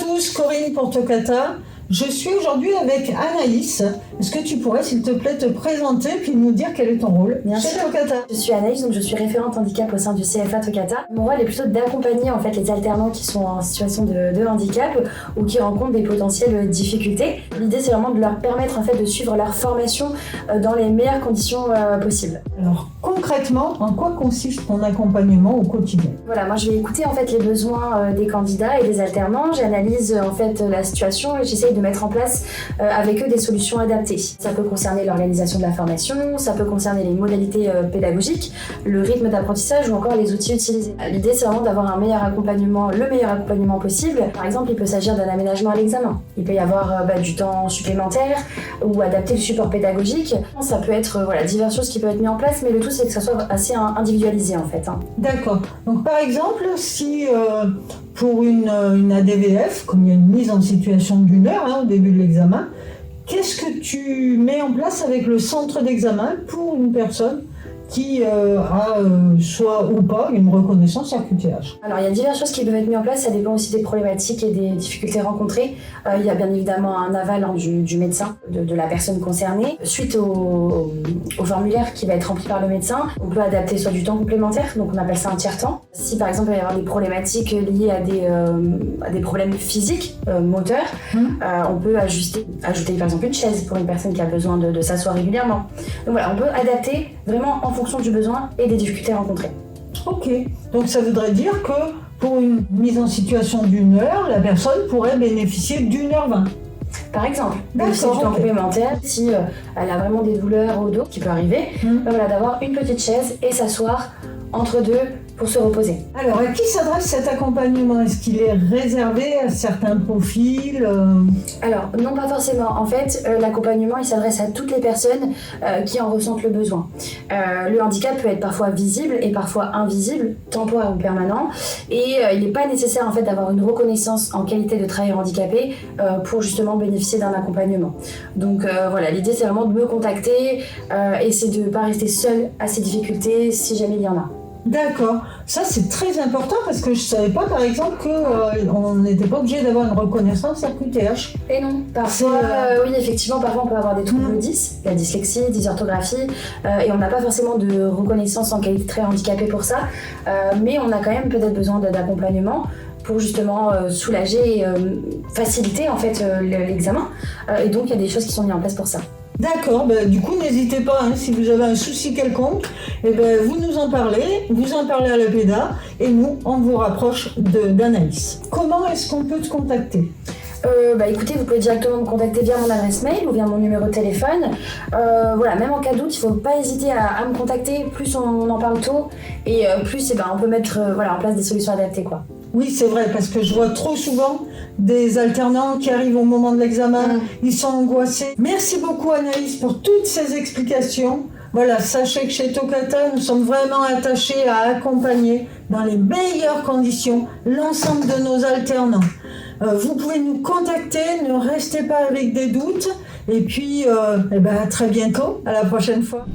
tous, Corinne pour Tocata. Je suis aujourd'hui avec Anaïs. Est-ce que tu pourrais, s'il te plaît, te présenter puis nous dire quel est ton rôle chez Tocata? Je suis Anaïs, donc je suis référente handicap au sein du CFA Tocata. Mon rôle est plutôt d'accompagner en fait les alternants qui sont en situation de handicap ou qui rencontrent des potentielles difficultés. L'idée, c'est vraiment de leur permettre en fait de suivre leur formation dans les meilleures conditions possibles. Alors concrètement, en quoi consiste ton accompagnement au quotidien? Voilà, moi je vais écouter en fait les besoins des candidats et des alternants. J'analyse en fait la situation et j'essaye de mettre en place avec eux des solutions adaptées. Ça peut concerner l'organisation de la formation, ça peut concerner les modalités pédagogiques, le rythme d'apprentissage ou encore les outils utilisés. L'idée, c'est vraiment d'avoir un meilleur accompagnement, le meilleur accompagnement possible. Par exemple, il peut s'agir d'un aménagement à l'examen. Il peut y avoir du temps supplémentaire ou adapter le support pédagogique. Ça peut être diverses choses qui peuvent être mises en place, mais le tout, c'est que ça soit assez individualisé en fait. D'accord. Donc par exemple, si pour une ADVF, comme il y a une mise en situation d'1 heure au début de l'examen, qu'est-ce que tu mets en place avec le centre d'examen pour une personne qui a soit ou pas une reconnaissance RQTH? Alors il y a diverses choses qui peuvent être mises en place, ça dépend aussi des problématiques et des difficultés rencontrées. Il y a bien évidemment un aval du médecin, de la personne concernée. Suite au formulaire qui va être rempli par le médecin, on peut adapter soit du temps complémentaire, donc on appelle ça un tiers-temps. Si par exemple il va y avoir des problématiques liées à des problèmes physiques, moteurs, on peut ajouter par exemple une chaise pour une personne qui a besoin de s'asseoir régulièrement. Donc voilà, on peut adapter vraiment en fonction du besoin et des difficultés rencontrées. Ok, donc ça voudrait dire que pour une mise en situation d'1 heure, la personne pourrait bénéficier d'1h20. Par exemple, c'est du temps complémentaire. Si elle a vraiment des douleurs au dos, qui peut arriver, d'avoir une petite chaise et s'asseoir entre deux pour se reposer. Alors, à qui s'adresse cet accompagnement? Est-ce qu'il est réservé à certains profils Alors, non, pas forcément. En fait, l'accompagnement, il s'adresse à toutes les personnes qui en ressentent le besoin. Le handicap peut être parfois visible et parfois invisible, temporaire ou permanent, et il n'est pas nécessaire en fait d'avoir une reconnaissance en qualité de travailleur handicapé pour justement bénéficier d'un accompagnement. Donc voilà, l'idée c'est vraiment de me contacter et c'est de ne pas rester seule à ces difficultés si jamais il y en a. D'accord, ça c'est très important parce que je ne savais pas par exemple qu'on n'était pas obligé d'avoir une reconnaissance RQTH. Et non, parfois, oui effectivement, parfois on peut avoir des troubles 10, la dyslexie, dysorthographie, et on n'a pas forcément de reconnaissance en qualité de très handicapé pour ça, mais on a quand même peut-être besoin d'accompagnement pour justement soulager et faciliter en fait l'examen, et donc il y a des choses qui sont mises en place pour ça. D'accord, du coup n'hésitez pas, si vous avez un souci quelconque, vous nous en parlez, vous en parlez à la PEDA et nous on vous rapproche d'Anaïs. Comment est-ce qu'on peut te contacter? Écoutez, vous pouvez directement me contacter via mon adresse mail ou via mon numéro de téléphone. Même en cas de doute, il ne faut pas hésiter à me contacter. Plus on en parle tôt et plus on peut mettre en place des solutions adaptées, quoi. Oui, c'est vrai, parce que je vois trop souvent des alternants qui arrivent au moment de l'examen, ils sont angoissés. Merci beaucoup Anaïs pour toutes ces explications. Voilà, sachez que chez Tocata, nous sommes vraiment attachés à accompagner dans les meilleures conditions l'ensemble de nos alternants. Vous pouvez nous contacter, ne restez pas avec des doutes, et puis à très bientôt, à la prochaine fois.